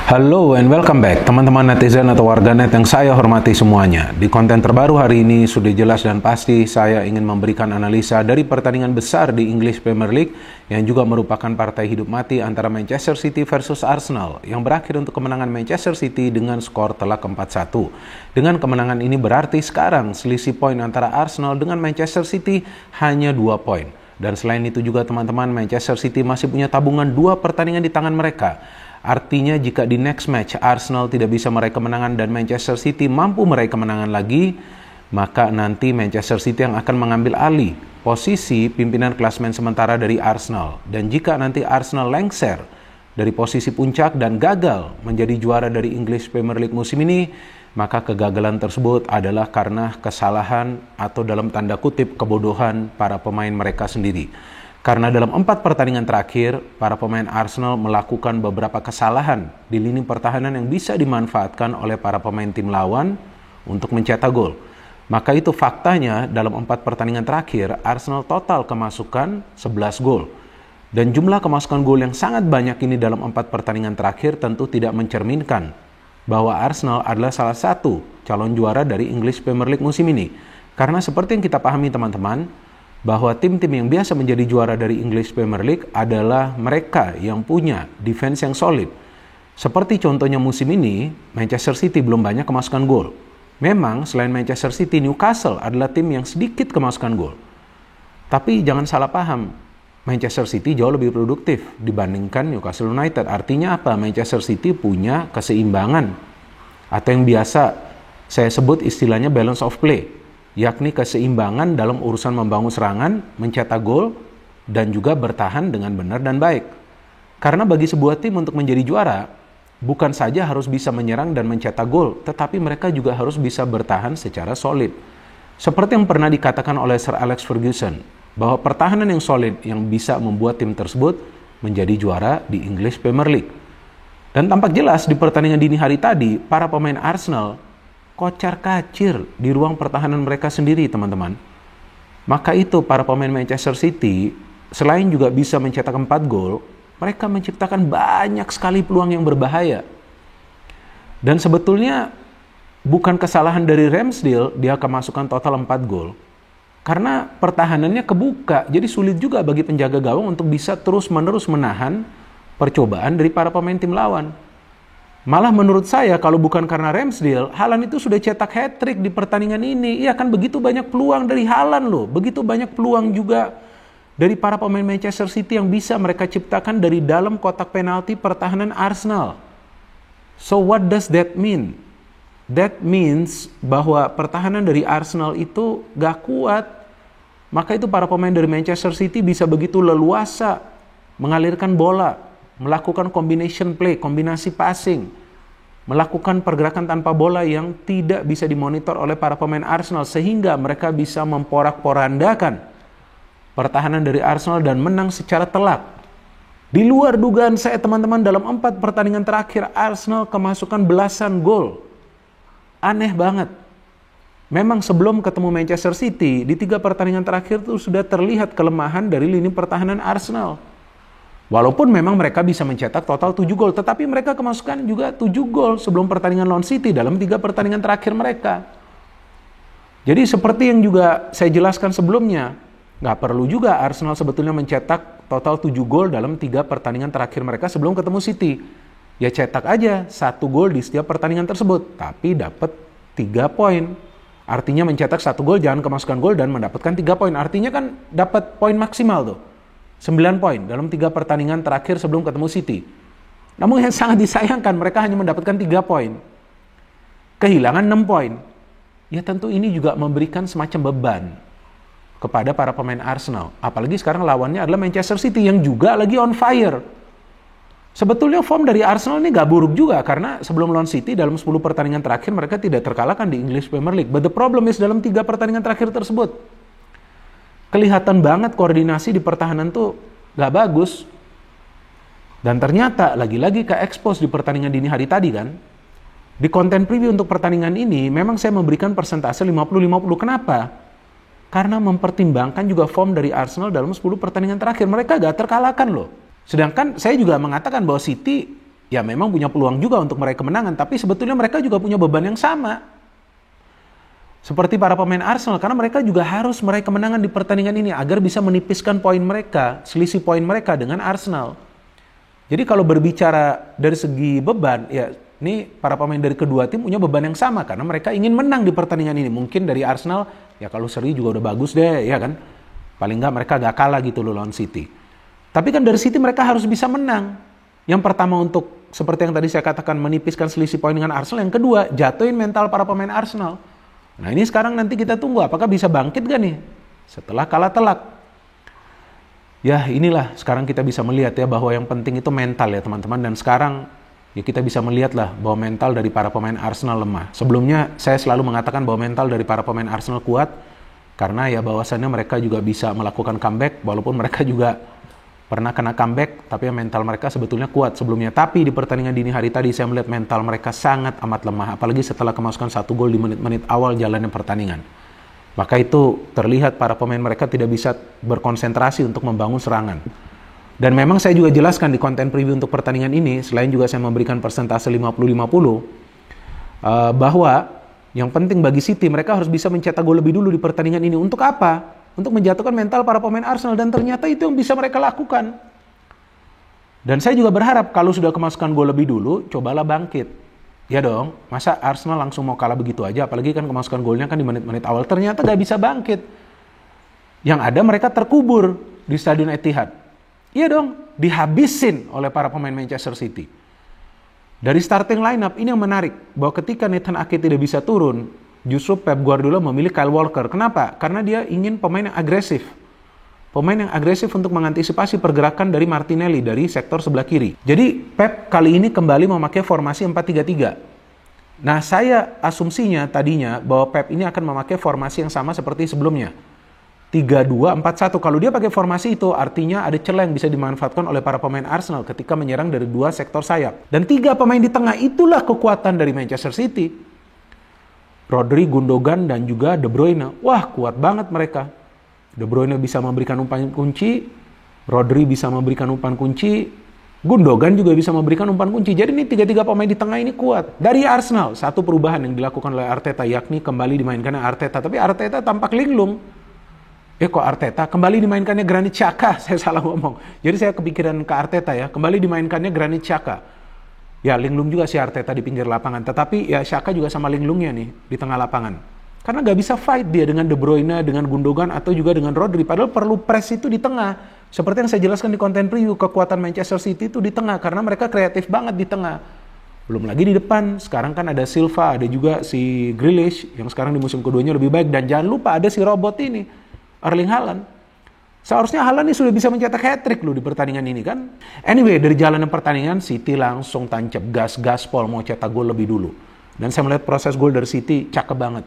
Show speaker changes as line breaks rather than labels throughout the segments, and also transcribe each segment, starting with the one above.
Halo and welcome back teman-teman netizen atau warganet yang saya hormati semuanya. Di konten terbaru hari ini sudah jelas dan pasti saya ingin memberikan analisa dari pertandingan besar di English Premier League yang juga merupakan partai hidup mati antara Manchester City versus Arsenal yang berakhir untuk kemenangan Manchester City dengan skor telak 4-1. Dengan kemenangan ini berarti sekarang selisih poin antara Arsenal dengan Manchester City hanya 2 poin. Dan selain itu juga teman-teman, Manchester City masih punya tabungan 2 pertandingan di tangan mereka. Artinya jika di next match Arsenal tidak bisa meraih kemenangan dan Manchester City mampu meraih kemenangan lagi, maka nanti Manchester City yang akan mengambil alih posisi pimpinan klasemen sementara dari Arsenal. Dan jika nanti Arsenal lengser dari posisi puncak dan gagal menjadi juara dari English Premier League musim ini, maka kegagalan tersebut adalah karena kesalahan atau dalam tanda kutip kebodohan para pemain mereka sendiri. Karena dalam 4 pertandingan terakhir, para pemain Arsenal melakukan beberapa kesalahan di lini pertahanan yang bisa dimanfaatkan oleh para pemain tim lawan untuk mencetak gol. Maka itu faktanya dalam 4 pertandingan terakhir, Arsenal total kemasukan 11 gol. Dan jumlah kemasukan gol yang sangat banyak ini dalam 4 pertandingan terakhir tentu tidak mencerminkan bahwa Arsenal adalah salah satu calon juara dari English Premier League musim ini. Karena seperti yang kita pahami teman-teman, bahwa tim-tim yang biasa menjadi juara dari English Premier League adalah mereka yang punya defense yang solid. Seperti contohnya musim ini, Manchester City belum banyak kemasukan gol. Memang selain Manchester City, Newcastle adalah tim yang sedikit kemasukan gol. Tapi jangan salah paham, Manchester City jauh lebih produktif dibandingkan Newcastle United. Artinya apa? Manchester City punya keseimbangan atau yang biasa saya sebut istilahnya balance of play, yakni keseimbangan dalam urusan membangun serangan, mencetak gol, dan juga bertahan dengan benar dan baik. Karena bagi sebuah tim untuk menjadi juara, bukan saja harus bisa menyerang dan mencetak gol, tetapi mereka juga harus bisa bertahan secara solid. Seperti yang pernah dikatakan oleh Sir Alex Ferguson, bahwa pertahanan yang solid yang bisa membuat tim tersebut menjadi juara di English Premier League. Dan tampak jelas di pertandingan dini hari tadi, para pemain Arsenal kocar-kacir di ruang pertahanan mereka sendiri teman-teman. Maka itu para pemain Manchester City selain juga bisa mencetak 4 gol, mereka menciptakan banyak sekali peluang yang berbahaya. Dan sebetulnya bukan kesalahan dari Ramsdale dia kemasukan total 4 gol. Karena pertahanannya kebuka, jadi sulit juga bagi penjaga gawang untuk bisa terus-menerus menahan percobaan dari para pemain tim lawan. Malah menurut saya kalau bukan karena Ramsdale, Haaland itu sudah cetak hat-trick di pertandingan ini. Iya kan, begitu banyak peluang dari Haaland loh. Begitu banyak peluang juga dari para pemain Manchester City yang bisa mereka ciptakan dari dalam kotak penalti pertahanan Arsenal. So what does that mean? That means bahwa pertahanan dari Arsenal itu gak kuat. Maka itu para pemain dari Manchester City bisa begitu leluasa mengalirkan bola, melakukan combination play, kombinasi passing, melakukan pergerakan tanpa bola yang tidak bisa dimonitor oleh para pemain Arsenal sehingga mereka bisa memporak-porandakan pertahanan dari Arsenal dan menang secara telak. Di luar dugaan saya teman-teman, dalam 4 pertandingan terakhir Arsenal kemasukan belasan gol. Aneh banget. Memang sebelum ketemu Manchester City, di 3 pertandingan terakhir itu sudah terlihat kelemahan dari lini pertahanan Arsenal. Walaupun memang mereka bisa mencetak total 7 gol, tetapi mereka kemasukan juga 7 gol sebelum pertandingan lawan City dalam 3 pertandingan terakhir mereka. Jadi seperti yang juga saya jelaskan sebelumnya, nggak perlu juga Arsenal sebetulnya mencetak total 7 gol dalam 3 pertandingan terakhir mereka sebelum ketemu City. Ya cetak aja 1 gol di setiap pertandingan tersebut, tapi dapat 3 poin. Artinya mencetak 1 gol, jangan kemasukan gol dan mendapatkan 3 poin. Artinya kan dapat poin maksimal tuh. 9 poin dalam 3 pertandingan terakhir sebelum ketemu City. Namun yang sangat disayangkan, mereka hanya mendapatkan 3 poin. Kehilangan 6 poin. Ya tentu ini juga memberikan semacam beban kepada para pemain Arsenal. Apalagi sekarang lawannya adalah Manchester City yang juga lagi on fire. Sebetulnya form dari Arsenal ini gak buruk juga, karena sebelum lawan City dalam 10 pertandingan terakhir mereka tidak terkalahkan di English Premier League. But the problem is dalam 3 pertandingan terakhir tersebut, kelihatan banget koordinasi di pertahanan tuh gak bagus. Dan ternyata lagi-lagi ke-expose di pertandingan dini hari tadi kan. Di konten preview untuk pertandingan ini memang saya memberikan persentase 50-50. Kenapa? Karena mempertimbangkan juga form dari Arsenal dalam 10 pertandingan terakhir. Mereka gak terkalahkan loh. Sedangkan saya juga mengatakan bahwa City ya memang punya peluang juga untuk meraih kemenangan, tapi sebetulnya mereka juga punya beban yang sama. Seperti para pemain Arsenal, karena mereka juga harus meraih kemenangan di pertandingan ini agar bisa menipiskan poin mereka, selisih poin mereka dengan Arsenal. Jadi kalau berbicara dari segi beban, ya ini para pemain dari kedua tim punya beban yang sama karena mereka ingin menang di pertandingan ini. Mungkin dari Arsenal, ya kalau seri juga udah bagus deh, ya kan. Paling nggak mereka gak kalah gitu loh lawan City. Tapi kan dari City mereka harus bisa menang. Yang pertama untuk, seperti yang tadi saya katakan, menipiskan selisih poin dengan Arsenal. Yang kedua, jatuhin mental para pemain Arsenal. Nah ini sekarang nanti kita tunggu apakah bisa bangkit gak nih setelah kalah telak. Ya inilah sekarang kita bisa melihat ya bahwa yang penting itu mental ya teman-teman. Dan sekarang ya kita bisa melihat lah bahwa mental dari para pemain Arsenal lemah. Sebelumnya saya selalu mengatakan bahwa mental dari para pemain Arsenal kuat karena ya bahwasannya mereka juga bisa melakukan comeback walaupun mereka juga pernah kena comeback, tapi mental mereka sebetulnya kuat sebelumnya. Tapi di pertandingan dini hari tadi saya melihat mental mereka sangat amat lemah, apalagi setelah kemasukan 1 gol di menit-menit awal jalannya pertandingan. Maka itu terlihat para pemain mereka tidak bisa berkonsentrasi untuk membangun serangan. Dan memang saya juga jelaskan di konten preview untuk pertandingan ini, selain juga saya memberikan persentase 50-50, bahwa yang penting bagi City, mereka harus bisa mencetak gol lebih dulu di pertandingan ini. Untuk apa? Untuk menjatuhkan mental para pemain Arsenal, dan ternyata itu yang bisa mereka lakukan. Dan saya juga berharap kalau sudah kemasukan gol lebih dulu, cobalah bangkit. Ya dong, masa Arsenal langsung mau kalah begitu aja, apalagi kan kemasukan golnya kan di menit-menit awal, ternyata gak bisa bangkit. Yang ada mereka terkubur di Stadion Etihad. Iya dong, dihabisin oleh para pemain Manchester City. Dari starting lineup, ini yang menarik, bahwa ketika Nathan Ake tidak bisa turun, justru Pep Guardiola memilih Kyle Walker. Kenapa? Karena dia ingin pemain yang agresif. Pemain yang agresif untuk mengantisipasi pergerakan dari Martinelli dari sektor sebelah kiri. Jadi Pep kali ini kembali memakai formasi 4-3-3. Nah saya asumsinya tadinya bahwa Pep ini akan memakai formasi yang sama seperti sebelumnya. 3-2-4-1. Kalau dia pakai formasi itu artinya ada celah yang bisa dimanfaatkan oleh para pemain Arsenal ketika menyerang dari 2 sektor sayap. Dan 3 pemain di tengah itulah kekuatan dari Manchester City. Rodri, Gundogan, dan juga De Bruyne. Wah kuat banget mereka. De Bruyne bisa memberikan umpan kunci, Rodri bisa memberikan umpan kunci, Gundogan juga bisa memberikan umpan kunci. Jadi ini 3 pemain di tengah ini kuat. Dari Arsenal, satu perubahan yang dilakukan oleh Arteta, yakni kembali dimainkannya Arteta. Tapi Arteta tampak linglung. Kok Arteta? Kembali dimainkannya Granit Xhaka. Saya salah ngomong. Jadi saya kepikiran ke Arteta ya. Kembali dimainkannya Granit Xhaka. Ya linglung juga si Arteta di pinggir lapangan. Tetapi ya Xhaka juga sama linglungnya nih di tengah lapangan. Karena gak bisa fight dia dengan De Bruyne, dengan Gundogan, atau juga dengan Rodri. Padahal perlu press itu di tengah. Seperti yang saya jelaskan di konten preview, kekuatan Manchester City itu di tengah. Karena mereka kreatif banget di tengah. Belum lagi di depan. Sekarang kan ada Silva, ada juga si Grealish, yang sekarang di musim keduanya lebih baik. Dan jangan lupa ada si robot ini, Erling Haaland. Seharusnya Haaland ini sudah bisa mencetak hat-trick loh di pertandingan ini kan. Anyway, dari jalannya pertandingan, City langsung tancap gas gaspol mau cetak gol lebih dulu. Dan saya melihat proses gol dari City cakep banget.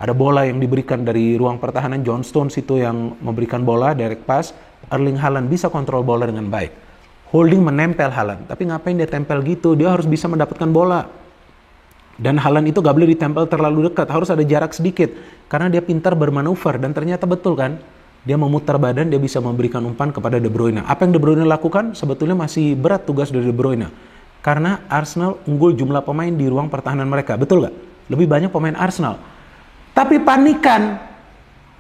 Ada bola yang diberikan dari ruang pertahanan, John Stones itu yang memberikan bola, direct pass. Erling Haaland bisa kontrol bola dengan baik. Holding menempel Haaland, tapi ngapain dia tempel gitu? Dia harus bisa mendapatkan bola. Dan Haaland itu gak boleh ditempel terlalu dekat, harus ada jarak sedikit. Karena dia pintar bermanuver, dan ternyata betul kan? Dia memutar badan, dia bisa memberikan umpan kepada De Bruyne. Apa yang De Bruyne lakukan? Sebetulnya masih berat tugas dari De Bruyne. Karena Arsenal unggul jumlah pemain di ruang pertahanan mereka, betul gak? Lebih banyak pemain Arsenal. Tapi panikan.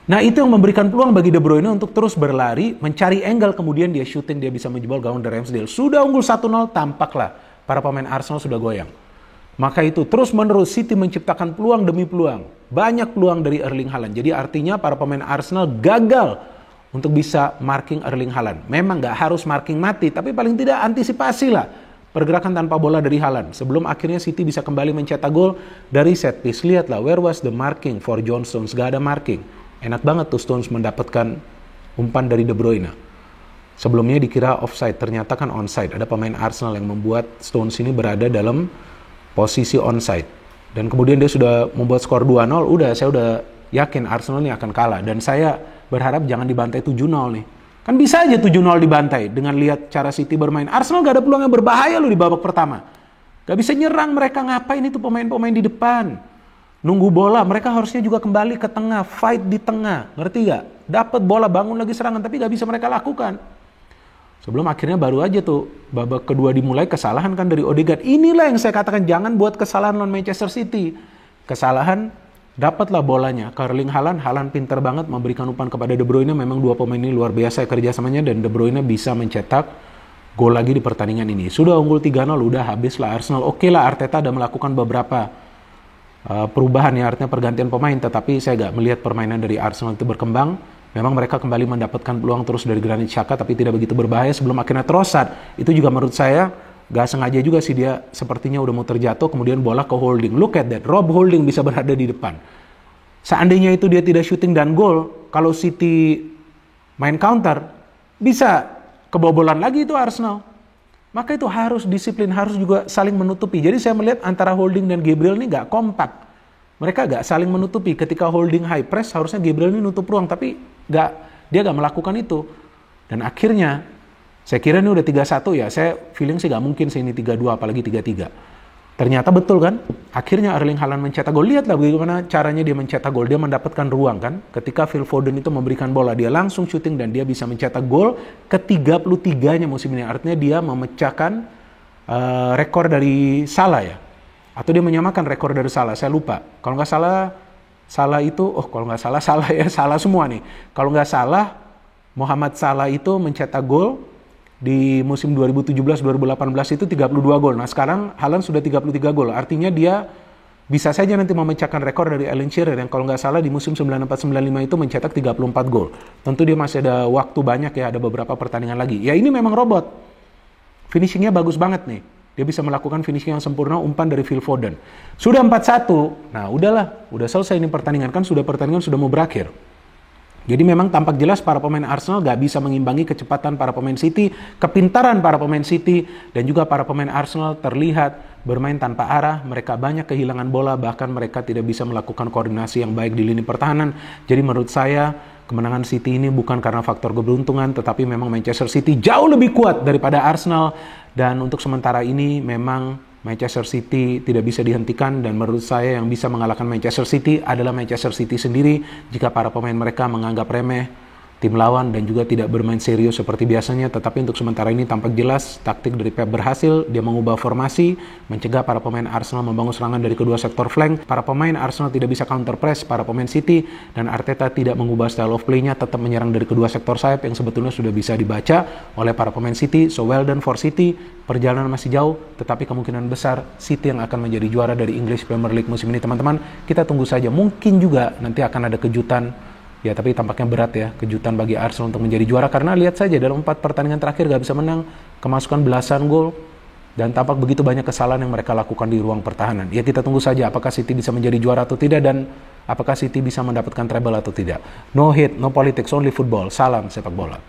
Nah itu yang memberikan peluang bagi De Bruyne untuk terus berlari, mencari angle, kemudian dia shooting, dia bisa menjebol gawang dari Ramsdale. Sudah unggul 1-0, tampaklah para pemain Arsenal sudah goyang. Maka itu terus menerus City menciptakan peluang demi peluang. Banyak peluang dari Erling Haaland. Jadi artinya para pemain Arsenal gagal untuk bisa marking Erling Haaland. Memang gak harus marking mati, tapi paling tidak antisipasi lah pergerakan tanpa bola dari Haaland. Sebelum akhirnya City bisa kembali mencetak gol dari set piece. Lihatlah, where was the marking for John Stones? Gak ada marking. Enak banget tuh Stones mendapatkan umpan dari De Bruyne. Sebelumnya dikira offside, ternyata kan onside. Ada pemain Arsenal yang membuat Stones ini berada dalam posisi onside. Dan kemudian dia sudah membuat skor 2-0, saya udah yakin Arsenal ini akan kalah. Dan saya berharap jangan dibantai 7-0 nih. Kan bisa aja 7-0 dibantai dengan lihat cara City bermain. Arsenal gak ada peluang yang berbahaya loh di babak pertama. Gak bisa nyerang, mereka ngapain itu pemain-pemain di depan. Nunggu bola, mereka harusnya juga kembali ke tengah, fight di tengah. Ngerti gak? Dapat bola, bangun lagi serangan, tapi gak bisa mereka lakukan. Sebelum akhirnya baru aja tuh babak kedua dimulai, kesalahan kan dari Odegaard. Inilah yang saya katakan, jangan buat kesalahan lawan Manchester City. Kesalahan, dapatlah bolanya ke Erling Haaland. Haaland pintar banget memberikan umpan kepada De Bruyne. Memang dua pemain ini luar biasa kerjasamanya, dan De Bruyne bisa mencetak gol lagi di pertandingan ini. Sudah unggul 3-0, udah habis lah Arsenal. Oke lah, Arteta ada melakukan beberapa perubahan ya, artinya pergantian pemain, tetapi saya gak melihat permainan dari Arsenal itu berkembang. Memang mereka kembali mendapatkan peluang terus dari Granit Xhaka, tapi tidak begitu berbahaya sebelum akhirnya Trossard. Itu juga menurut saya gak sengaja juga sih, dia sepertinya udah mau terjatuh, kemudian bola ke Holding. Look at that, Rob Holding bisa berada di depan. Seandainya itu dia tidak shooting dan gol, kalau City main counter, bisa kebobolan lagi itu Arsenal. Maka itu harus disiplin, harus juga saling menutupi. Jadi saya melihat antara Holding dan Gabriel ini gak kompak. Mereka gak saling menutupi. Ketika Holding high press, harusnya Gabriel ini nutup ruang, tapi dia gak melakukan itu. Dan akhirnya, saya kira ini udah 3-1 ya, saya feeling sih gak mungkin sih ini 3-2, apalagi 3-3. Ternyata betul kan, akhirnya Erling Haaland mencetak gol. Lihatlah bagaimana caranya dia mencetak gol, dia mendapatkan ruang kan. Ketika Phil Foden itu memberikan bola, dia langsung syuting dan dia bisa mencetak gol ke-33-nya musim ini. Artinya dia memecahkan rekor dari Salah ya. Atau dia menyamakan rekor dari Salah, saya lupa. Kalau nggak salah, salah semua nih. Kalau nggak salah, Mohamed Salah itu mencetak gol di musim 2017-2018 itu 32 gol. Nah sekarang Haaland sudah 33 gol. Artinya dia bisa saja nanti memecahkan rekor dari Alan Shearer yang kalau nggak salah di musim 94-95 itu mencetak 34 gol. Tentu dia masih ada waktu banyak ya, ada beberapa pertandingan lagi. Ya ini memang robot. Finishingnya bagus banget nih. Dia bisa melakukan finishing yang sempurna, umpan dari Phil Foden. Sudah 4-1, nah udahlah, udah selesai ini pertandingan, kan pertandingan sudah mau berakhir. Jadi memang tampak jelas para pemain Arsenal gak bisa mengimbangi kecepatan para pemain City, kepintaran para pemain City, dan juga para pemain Arsenal terlihat bermain tanpa arah. Mereka banyak kehilangan bola, bahkan mereka tidak bisa melakukan koordinasi yang baik di lini pertahanan. Jadi menurut saya, kemenangan City ini bukan karena faktor keberuntungan, tetapi memang Manchester City jauh lebih kuat daripada Arsenal. Dan untuk sementara ini memang Manchester City tidak bisa dihentikan, dan menurut saya yang bisa mengalahkan Manchester City adalah Manchester City sendiri jika para pemain mereka menganggap remeh tim lawan dan juga tidak bermain serius seperti biasanya. Tetapi untuk sementara ini tampak jelas taktik dari Pep berhasil. Dia mengubah formasi, mencegah para pemain Arsenal membangun serangan dari kedua sektor flank. Para pemain Arsenal tidak bisa counter press para pemain City, dan Arteta tidak mengubah style of play-nya, tetap menyerang dari kedua sektor sayap yang sebetulnya sudah bisa dibaca oleh para pemain City. So well done for City. Perjalanan masih jauh, tetapi kemungkinan besar City yang akan menjadi juara dari English Premier League musim ini, teman-teman. Kita tunggu saja. Mungkin juga nanti akan ada kejutan. Ya, tapi tampaknya berat ya, kejutan bagi Arsenal untuk menjadi juara, karena lihat saja dalam 4 pertandingan terakhir gak bisa menang, kemasukan belasan gol, dan tampak begitu banyak kesalahan yang mereka lakukan di ruang pertahanan. Ya, kita tunggu saja apakah City bisa menjadi juara atau tidak, dan apakah City bisa mendapatkan treble atau tidak. No hate, no politics, only football. Salam sepak bola.